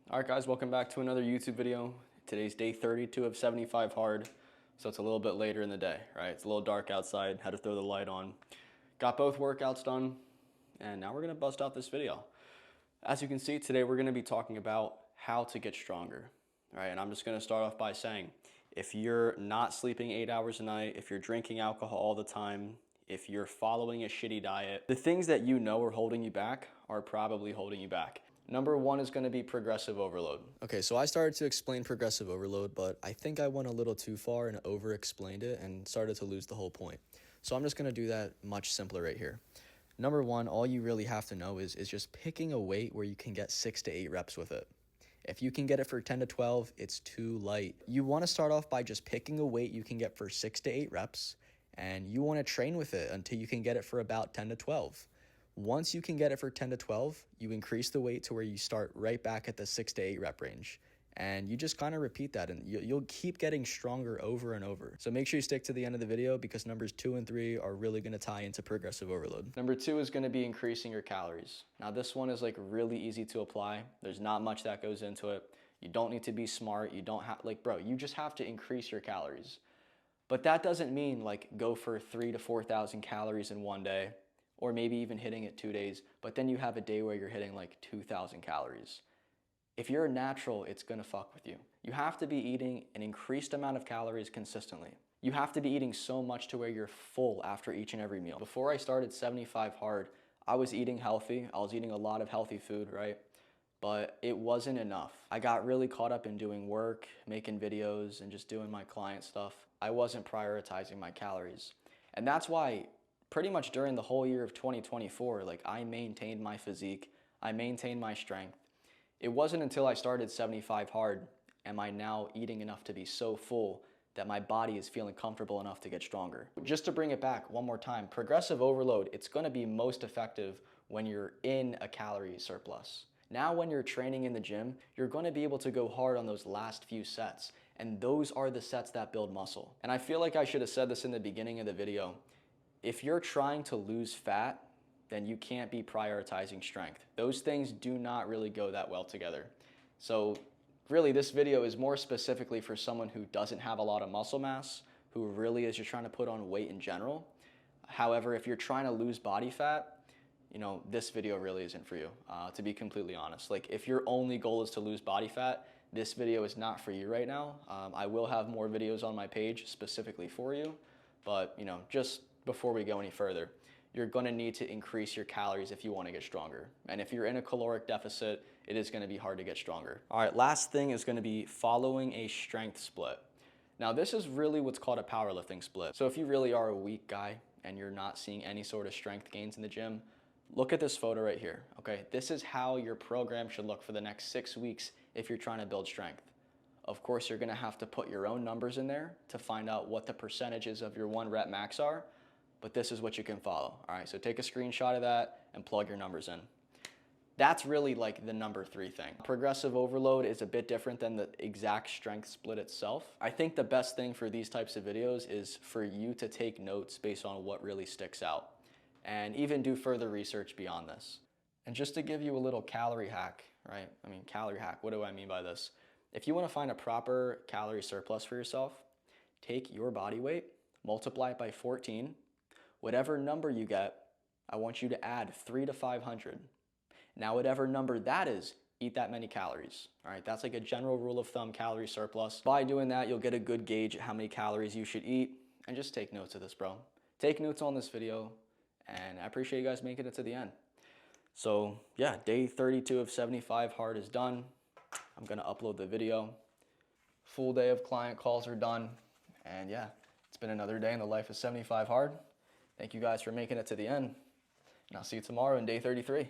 All right, guys, welcome back to another YouTube video. Today's day 32 of 75 hard, so it's a little bit later in the day, right? It's a little dark outside, had to throw the light on. Got both workouts done, and now we're gonna bust out this video. As you can see, today we're gonna be talking about how to get stronger, all right? And I'm just gonna start off by saying, if you're not sleeping 8 hours a night, if you're drinking alcohol all the time, if you're following a shitty diet, the things that you know are holding you back are probably holding you back. Number one is going to be progressive overload. Okay, so I started to explain progressive overload, but I think I went a little too far and over-explained it and started to lose the whole point. So I'm just going to do that much simpler right here. Number one, all you really have to know is just picking a weight where you can get 6 to 8 reps with it. If you can get it for 10 to 12, it's too light. You want to start off by just picking a weight you can get for 6 to 8 reps, and you want to train with it until you can get it for about 10 to 12. Once you can get it for 10 to 12, you increase the weight to where you start right back at the 6 to 8 rep range. And you just kind of repeat that, and you'll keep getting stronger over and over. So make sure you stick to the end of the video because numbers 2 and 3 are really going to tie into progressive overload. Number 2 is going to be increasing your calories. Now this one is like really easy to apply. There's not much that goes into it. You don't need to be smart. You don't have, you just have to increase your calories. But that doesn't mean like go for 3,000 to 4,000 calories in one day, or maybe even hitting it 2 days, but then you have a day where you're hitting like 2,000 calories. If you're a natural, it's gonna fuck with you. You have to be eating an increased amount of calories consistently. You have to be eating so much to where you're full after each and every meal. Before I started 75 hard, I was eating healthy. I was eating a lot of healthy food, right? But it wasn't enough. I got really caught up in doing work, making videos, and just doing my client stuff. I wasn't prioritizing my calories. And that's why pretty much during the whole year of 2024, like I maintained my physique, I maintained my strength. It wasn't until I started 75 hard am I now eating enough to be so full that my body is feeling comfortable enough to get stronger. Just to bring it back one more time, progressive overload, it's gonna be most effective when you're in a calorie surplus. Now when you're training in the gym, you're gonna be able to go hard on those last few sets, and those are the sets that build muscle. And I feel like I should have said this in the beginning of the video. If you're trying to lose fat, then you can't be prioritizing strength. Those things do not really go that well together. So really this video is more specifically for someone who doesn't have a lot of muscle mass, who really is just trying to put on weight in general. However, if you're trying to lose body fat, you know, this video really isn't for you, to be completely honest. Like if your only goal is to lose body fat, this video is not for you right now. I will have more videos on my page specifically for you, but you know, just before we go any further, you're gonna need to increase your calories if you wanna get stronger. And if you're in a caloric deficit, it is gonna be hard to get stronger. All right, last thing is gonna be following a strength split. Now this is really what's called a powerlifting split. So if you really are a weak guy and you're not seeing any sort of strength gains in the gym, look at this photo right here, okay? This is how your program should look for the next 6 weeks if you're trying to build strength. Of course, you're gonna have to put your own numbers in there to find out what the percentages of your 1 rep max are, but this is what you can follow. All right, so take a screenshot of that and plug your numbers in. That's really like the number 3 thing. Progressive overload is a bit different than the exact strength split itself. I think the best thing for these types of videos is for you to take notes based on what really sticks out and even do further research beyond this. And just to give you a little calorie hack, right? I mean, calorie hack, what do I mean by this? If you wanna find a proper calorie surplus for yourself, take your body weight, multiply it by 14, whatever number you get, I want you to add 300 to 500. Now, whatever number that is, eat that many calories. All right, that's like a general rule of thumb calorie surplus. By doing that, you'll get a good gauge at how many calories you should eat, and just take notes of this, bro. Take notes on this video, and I appreciate you guys making it to the end. So yeah, day 32 of 75 hard is done. I'm gonna upload the video. Full day of client calls are done, and yeah, it's been another day in the life of 75 hard. Thank you guys for making it to the end, and I'll see you tomorrow in day 33.